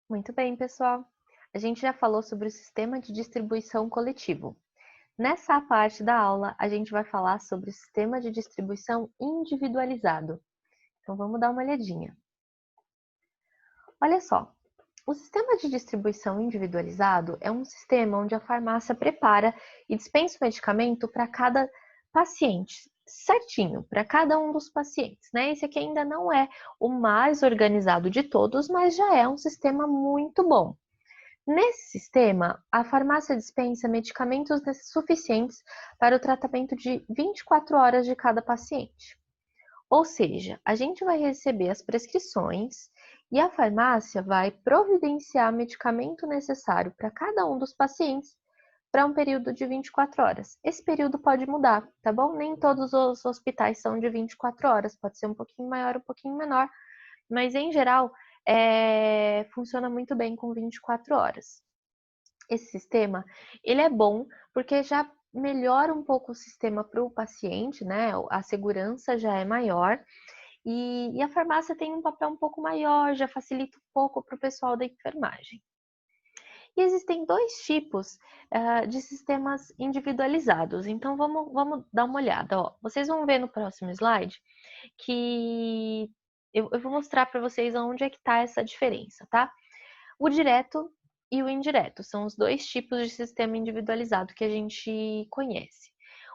Muito bem, pessoal. A gente já falou sobre o sistema de distribuição coletivo. Nessa parte da aula, a gente vai falar sobre o sistema de distribuição individualizado. Então, vamos dar uma olhadinha. Olha só, o sistema de distribuição individualizado é um sistema onde a farmácia prepara e dispensa o medicamento para cada paciente, certinho, para cada um dos pacientes, né? Esse aqui ainda não é o mais organizado de todos, mas já é um sistema muito bom. Nesse sistema, a farmácia dispensa medicamentos suficientes para o tratamento de 24 horas de cada paciente. Ou seja, a gente vai receber as prescrições e a farmácia vai providenciar o medicamento necessário para cada um dos pacientes para um período de 24 horas. Esse período pode mudar, tá bom? Nem todos os hospitais são de 24 horas, pode ser um pouquinho maior, um pouquinho menor, mas em geral funciona muito bem com 24 horas. Esse sistema, ele é bom porque já melhora um pouco o sistema para o paciente, né? A segurança já é maior e a farmácia tem um papel um pouco maior, já facilita um pouco para o pessoal da enfermagem. E existem dois tipos de sistemas individualizados, então vamos dar uma olhada. Ó. Vocês vão ver no próximo slide que eu vou mostrar para vocês onde é que está essa diferença, tá? O direto e o indireto são os dois tipos de sistema individualizado que a gente conhece.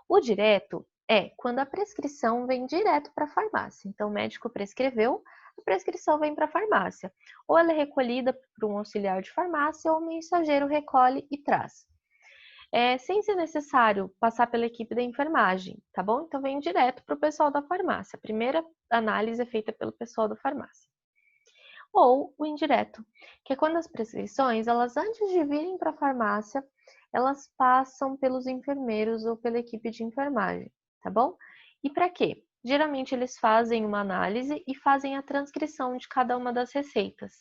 O direto é quando a prescrição vem direto para a farmácia. Então, o médico prescreveu, a prescrição vem para a farmácia. Ou ela é recolhida por um auxiliar de farmácia, ou o mensageiro recolhe e traz. Sem ser necessário passar pela equipe da enfermagem, tá bom? Então, vem direto para o pessoal da farmácia. A primeira análise é feita pelo pessoal da farmácia. Ou o indireto, que é quando as prescrições, elas antes de virem para a farmácia, elas passam pelos enfermeiros ou pela equipe de enfermagem, tá bom? E para quê? Geralmente eles fazem uma análise e fazem a transcrição de cada uma das receitas.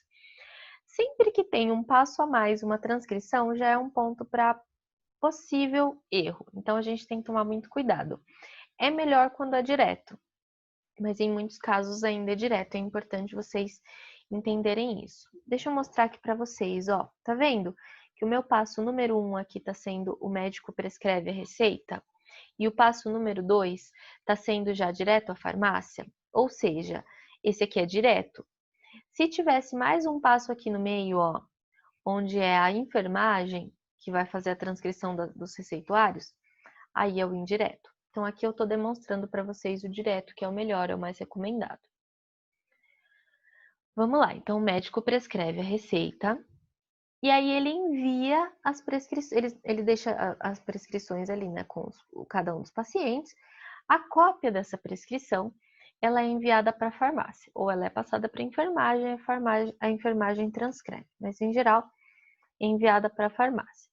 Sempre que tem um passo a mais, uma transcrição, já é um ponto para possível erro. Então a gente tem que tomar muito cuidado. É melhor quando é direto, mas em muitos casos ainda é direto. É importante vocês entenderem isso. Deixa eu mostrar aqui para vocês, ó. Tá vendo que o meu passo número 1 aqui está sendo o médico prescreve a receita e o passo número 2 está sendo já direto à farmácia? Ou seja, esse aqui é direto. Se tivesse mais um passo aqui no meio, ó, onde é a enfermagem que vai fazer a transcrição dos receituários, aí é o indireto. Então, aqui eu estou demonstrando para vocês o direto, que é o melhor, é o mais recomendado. Vamos lá, então o médico prescreve a receita e aí ele envia as prescrições, ele deixa as prescrições ali, né, com cada um dos pacientes. A cópia dessa prescrição, ela é enviada para a farmácia, ou ela é passada para a enfermagem transcreve, mas em geral é enviada para a farmácia.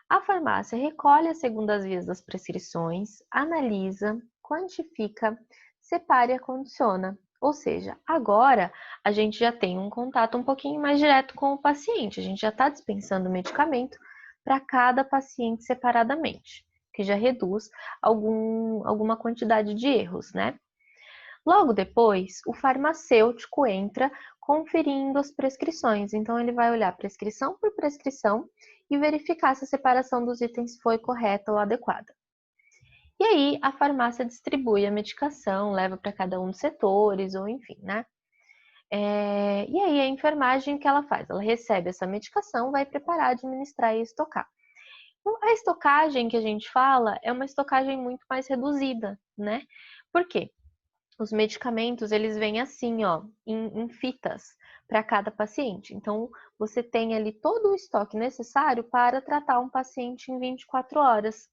A farmácia recolhe as segundas vias das prescrições, analisa, quantifica, separa e acondiciona. Ou seja, agora a gente já tem um contato um pouquinho mais direto com o paciente, a gente já está dispensando o medicamento para cada paciente separadamente, que já reduz alguma quantidade de erros, né? Logo depois, o farmacêutico entra conferindo as prescrições. Então, ele vai olhar prescrição por prescrição e verificar se a separação dos itens foi correta ou adequada. E aí, a farmácia distribui a medicação, leva para cada um dos setores, ou enfim, né? E aí, a enfermagem, o que ela faz? Ela recebe essa medicação, vai preparar, administrar e estocar. Então, a estocagem que a gente fala é uma estocagem muito mais reduzida, né? Por quê? Os medicamentos, eles vêm assim, ó, em fitas para cada paciente. Então, você tem ali todo o estoque necessário para tratar um paciente em 24 horas.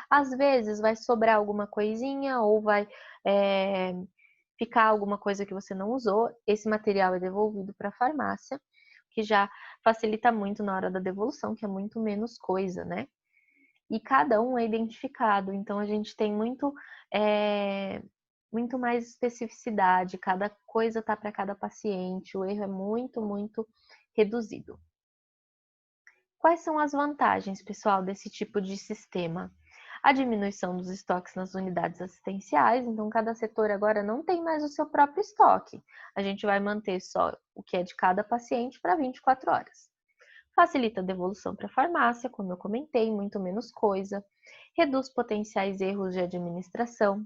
Às vezes, vai sobrar alguma coisinha ou vai ficar alguma coisa que você não usou. Esse material é devolvido para a farmácia, que já facilita muito na hora da devolução, que é muito menos coisa, né? E cada um é identificado, então a gente tem muito mais especificidade, cada coisa está para cada paciente, o erro é muito, muito reduzido. Quais são as vantagens, pessoal, desse tipo de sistema? a diminuição dos estoques nas unidades assistenciais, então cada setor agora não tem mais o seu próprio estoque. A gente vai manter só o que é de cada paciente para 24 horas. Facilita a devolução para a farmácia, como eu comentei, muito menos coisa. Reduz potenciais erros de administração.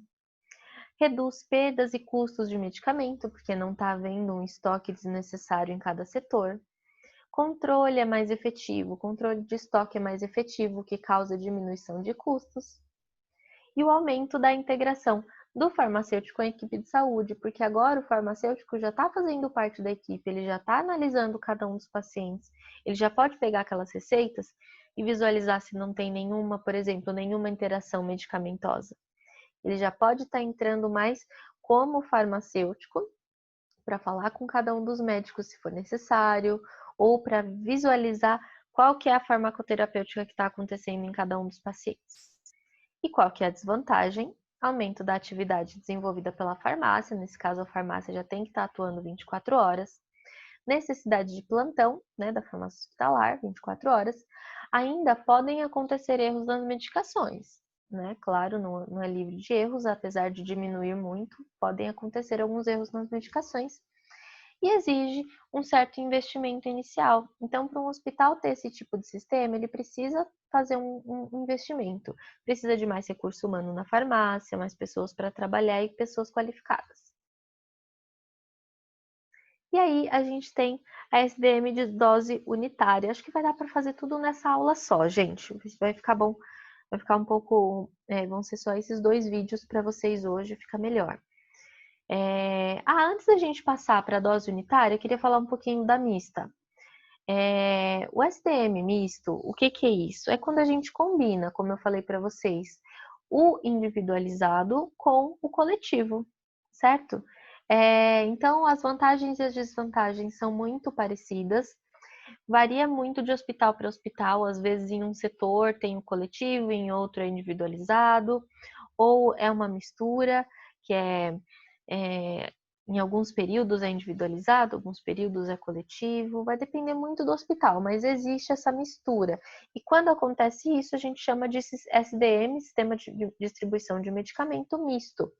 Reduz perdas e custos de medicamento, porque não está havendo um estoque desnecessário em cada setor. Controle é mais efetivo, o controle de estoque é mais efetivo, o que causa diminuição de custos. E o aumento da integração do farmacêutico com a equipe de saúde, porque agora o farmacêutico já está fazendo parte da equipe, ele já está analisando cada um dos pacientes, ele já pode pegar aquelas receitas e visualizar se não tem nenhuma, por exemplo, nenhuma interação medicamentosa. Ele já pode estar entrando mais como farmacêutico para falar com cada um dos médicos se for necessário, ou para visualizar qual que é a farmacoterapêutica que está acontecendo em cada um dos pacientes. E qual que é a desvantagem? Aumento da atividade desenvolvida pela farmácia, nesse caso a farmácia já tem que estar atuando 24 horas. Necessidade de plantão, né, da farmácia hospitalar, 24 horas. Ainda podem acontecer erros nas medicações, né? Claro, não é livre de erros, apesar de diminuir muito, podem acontecer alguns erros nas medicações. E exige um certo investimento inicial. Então, para um hospital ter esse tipo de sistema, ele precisa fazer um investimento. Precisa de mais recurso humano na farmácia, mais pessoas para trabalhar e pessoas qualificadas. E aí, a gente tem a SDM de dose unitária. Acho que vai dar para fazer tudo nessa aula só, gente. Vai ficar bom, vai ficar um pouco... vão ser só esses 2 vídeos para vocês hoje, fica melhor. Antes da gente passar para a dose unitária, eu queria falar um pouquinho da mista. O SDM misto, o que é isso? É quando a gente combina, como eu falei para vocês, o individualizado com o coletivo, certo? Então, as vantagens e as desvantagens são muito parecidas, varia muito de hospital para hospital, às vezes em um setor tem o coletivo, em outro é individualizado, ou é uma mistura, que em alguns períodos é individualizado, alguns períodos é coletivo, vai depender muito do hospital, mas existe essa mistura. E quando acontece isso, a gente chama de SDM, Sistema de Distribuição de Medicamento Misto,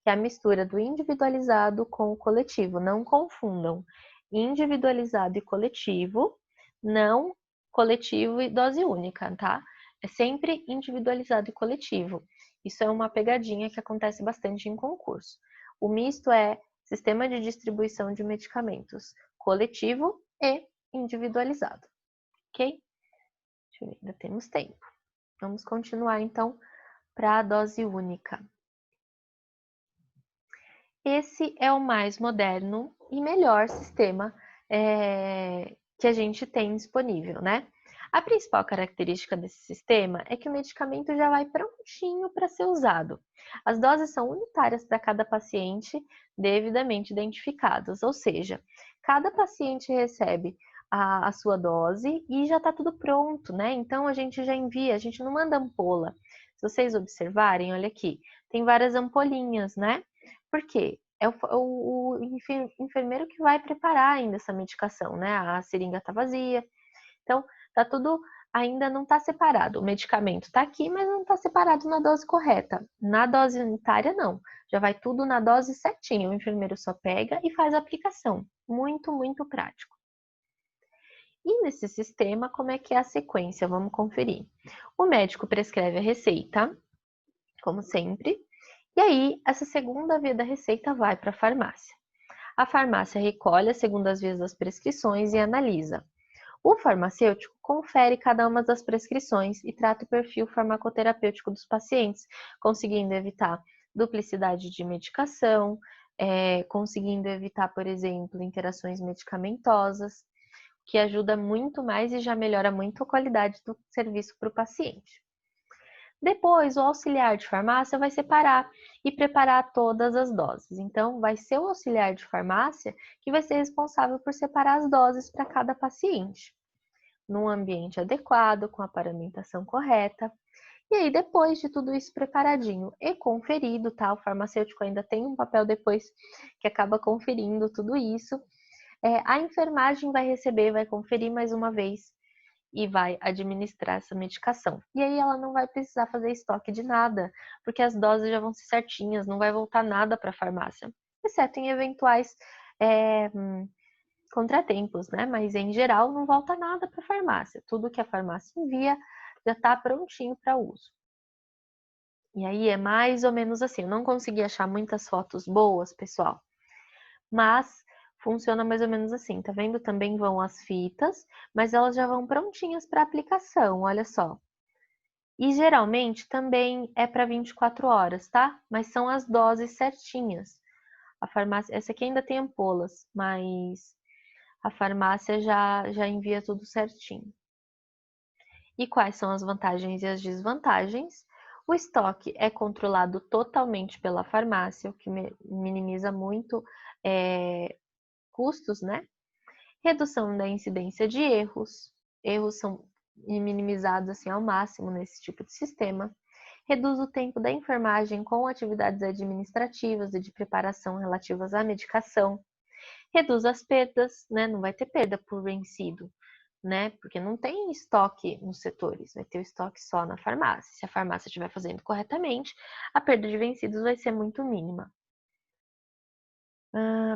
que é a mistura do individualizado com o coletivo. Não confundam individualizado e coletivo, não coletivo e dose única, tá? É sempre individualizado e coletivo. Isso é uma pegadinha que acontece bastante em concurso. O misto é sistema de distribuição de medicamentos coletivo e individualizado, ok? Deixa eu ver, ainda temos tempo. Vamos continuar então para a dose única. Esse é o mais moderno e melhor sistema que a gente tem disponível, né? A principal característica desse sistema é que o medicamento já vai prontinho para ser usado. As doses são unitárias para cada paciente, devidamente identificadas, ou seja, cada paciente recebe a sua dose e já está tudo pronto, né? Então a gente já envia, a gente não manda ampola. Se vocês observarem, olha aqui, tem várias ampolinhas, né? Por quê? É o enfermeiro que vai preparar ainda essa medicação, né? A seringa está vazia. Então, tá tudo, ainda não está separado. O medicamento está aqui, mas não está separado na dose correta. Na dose unitária, não. Já vai tudo na dose certinha. O enfermeiro só pega e faz a aplicação. Muito, muito prático. E nesse sistema, como é que é a sequência? Vamos conferir. O médico prescreve a receita, como sempre. E aí, essa segunda via da receita vai para a farmácia. A farmácia recolhe as segundas vias das prescrições e analisa. O farmacêutico confere cada uma das prescrições e trata o perfil farmacoterapêutico dos pacientes, conseguindo evitar duplicidade de medicação, conseguindo evitar, por exemplo, interações medicamentosas, que ajuda muito mais e já melhora muito a qualidade do serviço para o paciente. Depois, o auxiliar de farmácia vai separar e preparar todas as doses. Então, vai ser o auxiliar de farmácia que vai ser responsável por separar as doses para cada paciente, num ambiente adequado, com a paramentação correta. E aí, depois de tudo isso preparadinho e conferido, tá? O farmacêutico ainda tem um papel depois que acaba conferindo tudo isso. A enfermagem vai receber, vai conferir mais uma vez e vai administrar essa medicação. E aí ela não vai precisar fazer estoque de nada, porque as doses já vão ser certinhas, não vai voltar nada para a farmácia, exceto em eventuais contratempos, né? Mas em geral não volta nada para a farmácia. Tudo que a farmácia envia já está prontinho para uso. E aí é mais ou menos assim. Eu não consegui achar muitas fotos boas, pessoal, mas funciona mais ou menos assim. Tá vendo? Também vão as fitas, mas elas já vão prontinhas para aplicação, olha só. E geralmente também é para 24 horas, tá? Mas são as doses certinhas. A farmácia, essa aqui ainda tem ampolas, mas a farmácia já envia tudo certinho. E quais são as vantagens e as desvantagens? O estoque é controlado totalmente pela farmácia, o que minimiza muito custos, né? Redução da incidência de erros. Erros são minimizados assim ao máximo nesse tipo de sistema. Reduz o tempo da enfermagem com atividades administrativas e de preparação relativas à medicação. Reduz as perdas, né? Não vai ter perda por vencido, né? Porque não tem estoque nos setores, vai ter o estoque só na farmácia. Se a farmácia estiver fazendo corretamente, a perda de vencidos vai ser muito mínima.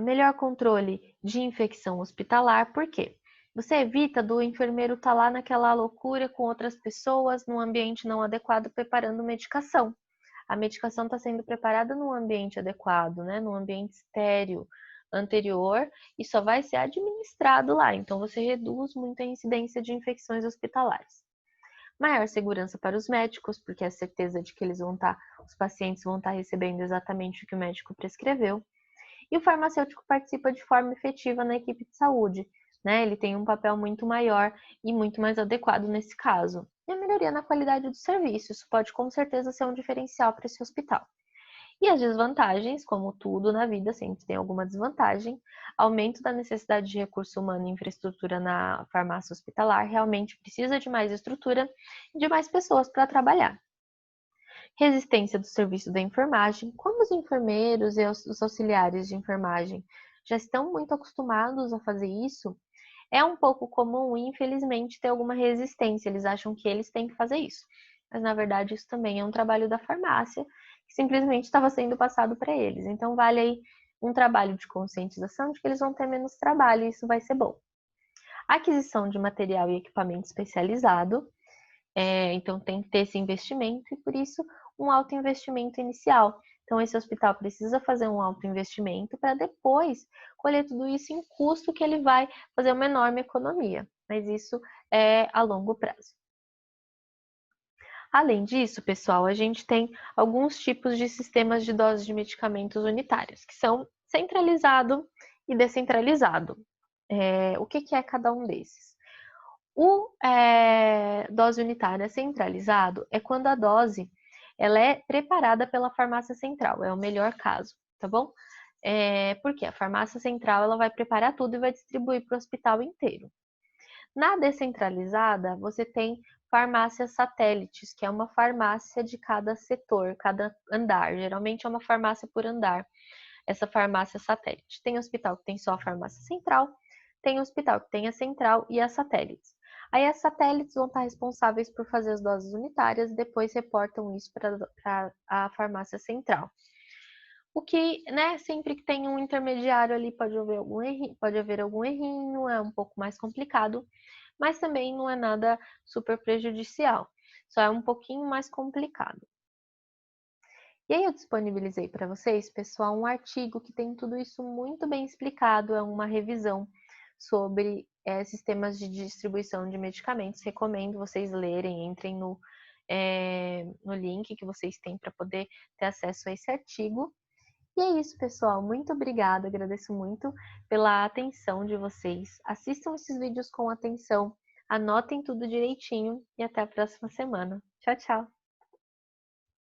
Melhor controle de infecção hospitalar, por quê? Você evita do enfermeiro estar lá naquela loucura com outras pessoas, num ambiente não adequado, preparando medicação. A medicação está sendo preparada num ambiente adequado, né? Num ambiente estéril anterior e só vai ser administrado lá. Então, você reduz muito a incidência de infecções hospitalares. Maior segurança para os médicos, porque é a certeza de que os pacientes vão estar recebendo exatamente o que o médico prescreveu. E o farmacêutico participa de forma efetiva na equipe de saúde, né? Ele tem um papel muito maior e muito mais adequado nesse caso. E a melhoria na qualidade do serviço, isso pode com certeza ser um diferencial para esse hospital. E as desvantagens, como tudo na vida, sempre tem alguma desvantagem, aumento da necessidade de recurso humano e infraestrutura na farmácia hospitalar, realmente precisa de mais estrutura e de mais pessoas para trabalhar. Resistência do serviço da enfermagem, como os enfermeiros e os auxiliares de enfermagem já estão muito acostumados a fazer isso, é um pouco comum, infelizmente, ter alguma resistência. Eles acham que eles têm que fazer isso. Mas, na verdade, isso também é um trabalho da farmácia, que simplesmente estava sendo passado para eles. Então, vale aí um trabalho de conscientização de que eles vão ter menos trabalho e isso vai ser bom. Aquisição de material e equipamento especializado. Então, tem que ter esse investimento e, por isso, um alto investimento inicial. Então, esse hospital precisa fazer um alto investimento para depois colher tudo isso em custo que ele vai fazer uma enorme economia. Mas isso é a longo prazo. Além disso, pessoal, a gente tem alguns tipos de sistemas de doses de medicamentos unitários, que são centralizado e descentralizado. O que é cada um desses? O dose unitária centralizado é quando a dose ela é preparada pela farmácia central, é o melhor caso, tá bom? Porque a farmácia central ela vai preparar tudo e vai distribuir para o hospital inteiro. Na descentralizada, você tem farmácias satélites, que é uma farmácia de cada setor, cada andar. Geralmente é uma farmácia por andar, essa farmácia satélite. Tem hospital que tem só a farmácia central, tem hospital que tem a central e as satélites. Aí as satélites vão estar responsáveis por fazer as doses unitárias e depois reportam isso para a farmácia central. O que, né, sempre que tem um intermediário ali pode haver algum errinho, é um pouco mais complicado, mas também não é nada super prejudicial, só é um pouquinho mais complicado. E aí eu disponibilizei para vocês, pessoal, um artigo que tem tudo isso muito bem explicado, é uma revisão sobre sistemas de distribuição de medicamentos. Recomendo vocês lerem, entrem no link que vocês têm para poder ter acesso a esse artigo. E é isso, pessoal. Muito obrigada, agradeço muito pela atenção de vocês. Assistam esses vídeos com atenção, anotem tudo direitinho e até a próxima semana. Tchau, tchau!